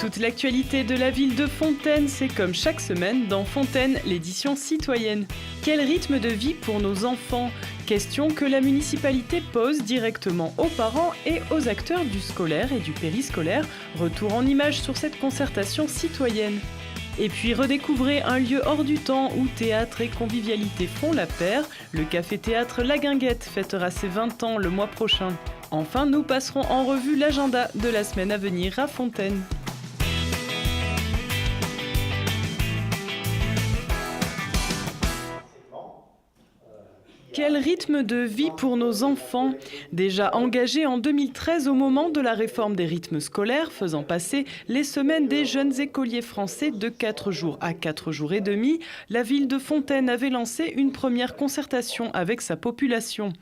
Toute l'actualité de la ville de Fontaine, c'est comme chaque semaine dans Fontaine, l'édition citoyenne. Quel rythme de vie pour nos enfants ? Question que la municipalité pose directement aux parents et aux acteurs du scolaire et du périscolaire. Retour en images sur cette concertation citoyenne. Et puis redécouvrez un lieu hors du temps où théâtre et convivialité font la paire. Le café-théâtre La Guinguette fêtera ses 20 ans le mois prochain. Enfin, nous passerons en revue l'agenda de la semaine à venir à Fontaine. Quel rythme de vie pour nos enfants ? Déjà engagés en 2013 au moment de la réforme des rythmes scolaires, faisant passer les semaines des jeunes écoliers français de 4 jours à 4 jours et demi, la ville de Fontaine avait lancé une première concertation avec sa population.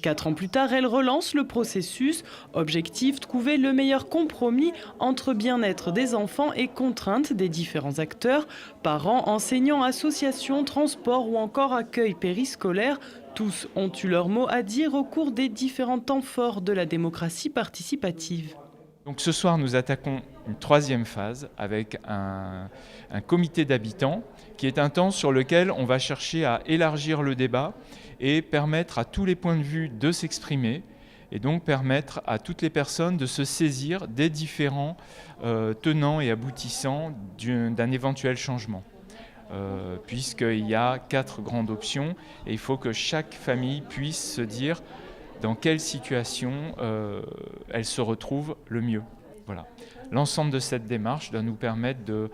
4 ans plus tard, elle relance le processus. Objectif, trouver le meilleur compromis entre bien-être des enfants et contraintes des différents acteurs, parents, enseignants, associations, transports ou encore accueil périscolaire. Tous ont eu leur mot à dire au cours des différents temps forts de la démocratie participative. Donc ce soir, nous attaquons une troisième phase avec un comité d'habitants qui est un temps sur lequel on va chercher à élargir le débat et permettre à tous les points de vue de s'exprimer et donc permettre à toutes les personnes de se saisir des différents tenants et aboutissants d'un éventuel changement. Puisqu'il y a 4 grandes options et il faut que chaque famille puisse se dire dans quelle situation elle se retrouve le mieux. Voilà. L'ensemble de cette démarche doit nous permettre de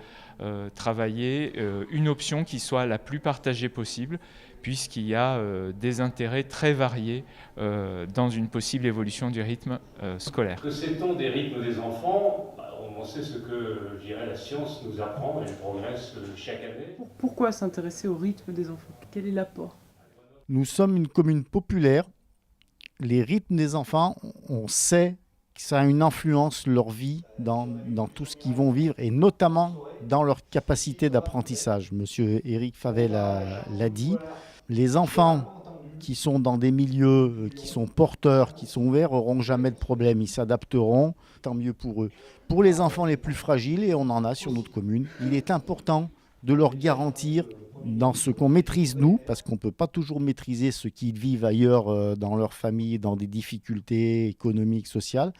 travailler une option qui soit la plus partagée possible, puisqu'il y a des intérêts très variés dans une possible évolution du rythme scolaire. Que sait-on des rythmes des enfants ? On sait ce que la science nous apprend, elle progresse chaque année. Pourquoi s'intéresser au rythme des enfants ? Quel est l'apport ? Nous sommes une commune populaire. Les rythmes des enfants, on sait que ça a une influence sur leur vie dans tout ce qu'ils vont vivre et notamment dans leur capacité d'apprentissage. Monsieur Éric Favet l'a dit. Les enfants qui sont dans des milieux qui sont porteurs, qui sont ouverts, n'auront jamais de problème. Ils s'adapteront, tant mieux pour eux. Pour les enfants les plus fragiles, et on en a sur notre commune, il est important de leur garantir dans ce qu'on maîtrise nous, parce qu'on ne peut pas toujours maîtriser ce qu'ils vivent ailleurs dans leur famille, dans des difficultés économiques, sociales.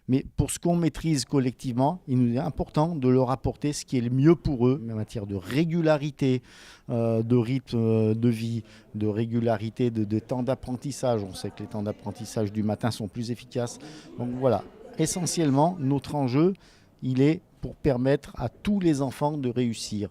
Mais pour ce qu'on maîtrise collectivement, il nous est important de leur apporter ce qui est le mieux pour eux, en matière de régularité, de rythme de vie, de régularité de temps d'apprentissage. On sait que les temps d'apprentissage du matin sont plus efficaces. Donc voilà, essentiellement, notre enjeu, il est pour permettre à tous les enfants de réussir.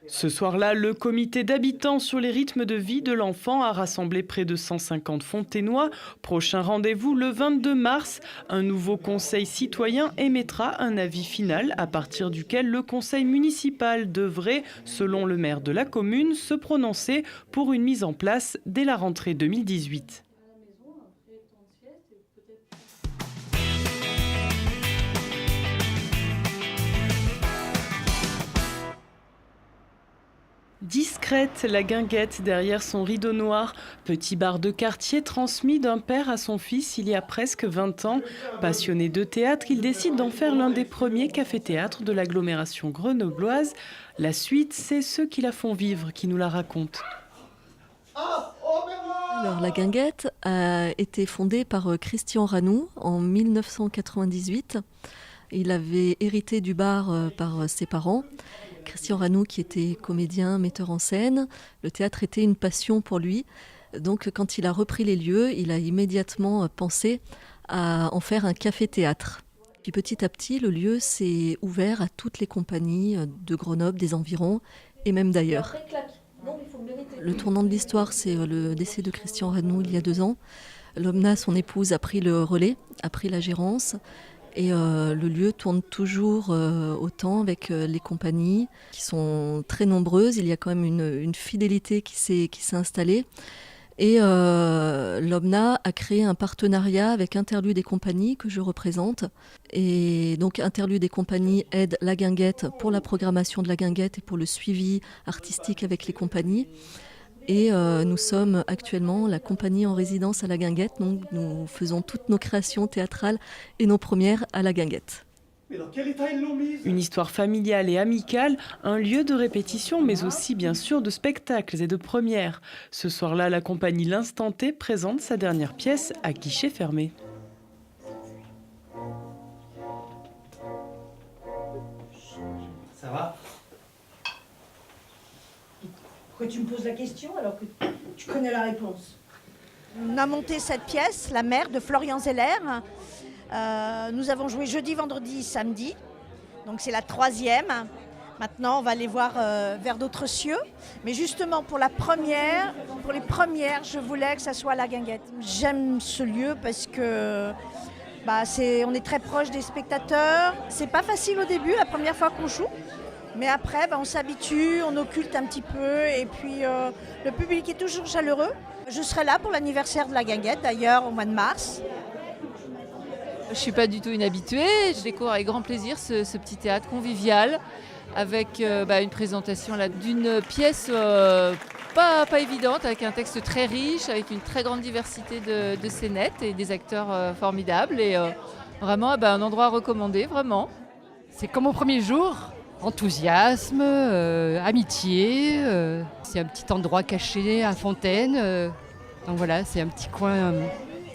Ce soir-là, le comité d'habitants sur les rythmes de vie de l'enfant a rassemblé près de 150 Fontainois. Prochain rendez-vous le 22 mars. Un nouveau conseil citoyen émettra un avis final à partir duquel le conseil municipal devrait, selon le maire de la commune, se prononcer pour une mise en place dès la rentrée 2018. Discrète, la Guinguette derrière son rideau noir, petit bar de quartier transmis d'un père à son fils il y a presque 20 ans. Passionné de théâtre, il décide d'en faire l'un des premiers cafés-théâtres de l'agglomération grenobloise. La suite, c'est ceux qui la font vivre qui nous la racontent. Alors, la Guinguette a été fondée par Christian Ranou en 1998. Il avait hérité du bar par ses parents. Christian Ranou, qui était comédien, metteur en scène, le théâtre était une passion pour lui. Donc, quand il a repris les lieux, il a immédiatement pensé à en faire un café-théâtre. Puis petit à petit, le lieu s'est ouvert à toutes les compagnies de Grenoble, des environs et même d'ailleurs. Le tournant de l'histoire, c'est le décès de Christian Ranou il y a 2 ans. Lomna, son épouse, a pris le relais, a pris la gérance. Et le lieu tourne toujours autant avec les compagnies qui sont très nombreuses. Il y a quand même une fidélité qui s'est installée. Et l'OMNA a créé un partenariat avec Interlude et compagnie que je représente. Et donc Interlude et compagnie aide la Guinguette pour la programmation de la Guinguette et pour le suivi artistique avec les compagnies. Et nous sommes actuellement la compagnie en résidence à la Guinguette, donc nous faisons toutes nos créations théâtrales et nos premières à la Guinguette. Mais dans quel état ils l'ont mise ? Une histoire familiale et amicale, un lieu de répétition, mais aussi bien sûr de spectacles et de premières. Ce soir-là, la compagnie L'Instant T présente sa dernière pièce à guichet fermé. Ça va ? Pourquoi tu me poses la question alors que tu connais la réponse ? On a monté cette pièce, La Mère de Florian Zeller. Nous avons joué jeudi, vendredi, samedi. Donc c'est la 3e. Maintenant, on va aller voir vers d'autres cieux. Mais justement, pour les premières, je voulais que ça soit La Guinguette. J'aime ce lieu parce que on est très proche des spectateurs. C'est pas facile au début, la première fois qu'on joue. Mais après, on s'habitue, on occulte un petit peu. Et puis, le public est toujours chaleureux. Je serai là pour l'anniversaire de La Guinguette, d'ailleurs, au mois de mars. Je ne suis pas du tout une habituée. Je découvre avec grand plaisir ce petit théâtre convivial avec une présentation d'une pièce pas évidente, avec un texte très riche, avec une très grande diversité de scénettes et des acteurs formidables. Et vraiment, un endroit à recommander, vraiment. C'est comme au premier jour. Enthousiasme, amitié. C'est un petit endroit caché à Fontaine. Donc voilà, c'est un petit coin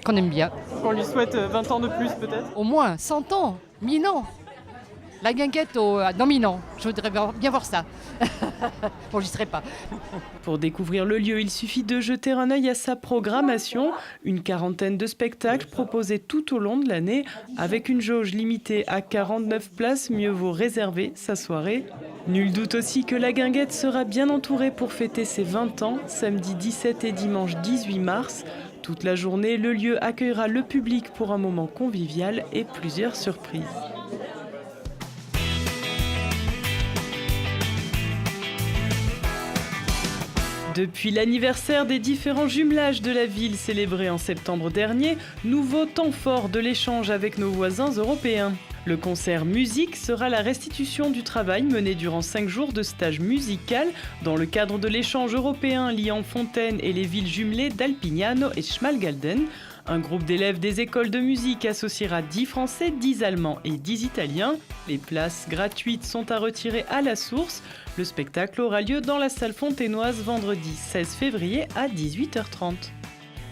qu'on aime bien. On lui souhaite 20 ans de plus peut-être ? Au moins 100 ans, 1000 ans. La Guinguette dans 1000 ans. Je voudrais bien voir ça. Bon, j'y serai pas. Pour découvrir le lieu, il suffit de jeter un œil à sa programmation. Une 40aine de spectacles proposés tout au long de l'année. Avec une jauge limitée à 49 places, mieux vaut réserver sa soirée. Nul doute aussi que la Guinguette sera bien entourée pour fêter ses 20 ans, samedi 17 et dimanche 18 mars. Toute la journée, le lieu accueillera le public pour un moment convivial et plusieurs surprises. Depuis l'anniversaire des différents jumelages de la ville célébré en septembre dernier, nouveau temps fort de l'échange avec nos voisins européens. Le concert musique sera la restitution du travail mené durant 5 jours de stage musical dans le cadre de l'échange européen liant Fontaine et les villes jumelées d'Alpignano et Schmalgalden. Un groupe d'élèves des écoles de musique associera 10 Français, 10 Allemands et 10 Italiens. Les places gratuites sont à retirer à la source. Le spectacle aura lieu dans la salle fontainoise vendredi 16 février à 18h30.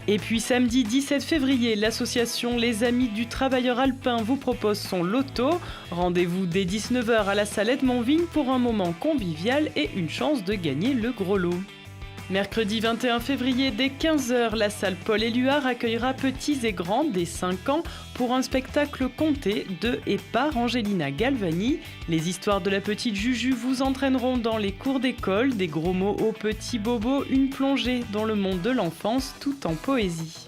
Et puis samedi 17 février, l'association Les Amis du Travailleur Alpin vous propose son loto. Rendez-vous dès 19h à la salle Edmond-Vigne pour un moment convivial et une chance de gagner le gros lot. Mercredi 21 février, dès 15h, la salle Paul Éluard accueillera petits et grands dès 5 ans pour un spectacle conté de et par Angelina Galvani. Les histoires de la petite Juju vous entraîneront dans les cours d'école, des gros mots aux petits bobos, une plongée dans le monde de l'enfance tout en poésie.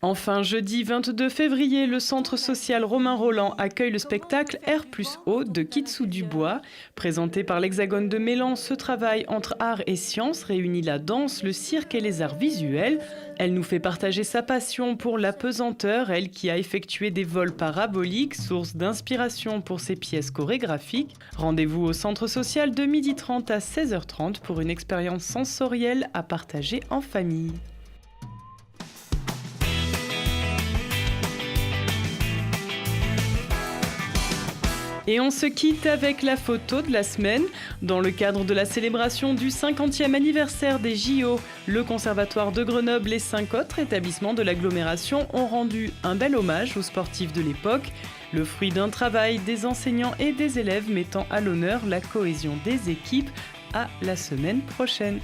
Enfin, jeudi 22 février, le centre social Romain Roland accueille le spectacle R+O de Kitsou Dubois. Présenté par l'Hexagone de Mélan, ce travail entre art et science réunit la danse, le cirque et les arts visuels. Elle nous fait partager sa passion pour la pesanteur, elle qui a effectué des vols paraboliques, source d'inspiration pour ses pièces chorégraphiques. Rendez-vous au centre social de 12h30 à 16h30 pour une expérience sensorielle à partager en famille. Et on se quitte avec la photo de la semaine. Dans le cadre de la célébration du 50e anniversaire des JO, le Conservatoire de Grenoble et 5 autres établissements de l'agglomération ont rendu un bel hommage aux sportifs de l'époque. Le fruit d'un travail des enseignants et des élèves mettant à l'honneur la cohésion des équipes. À la semaine prochaine.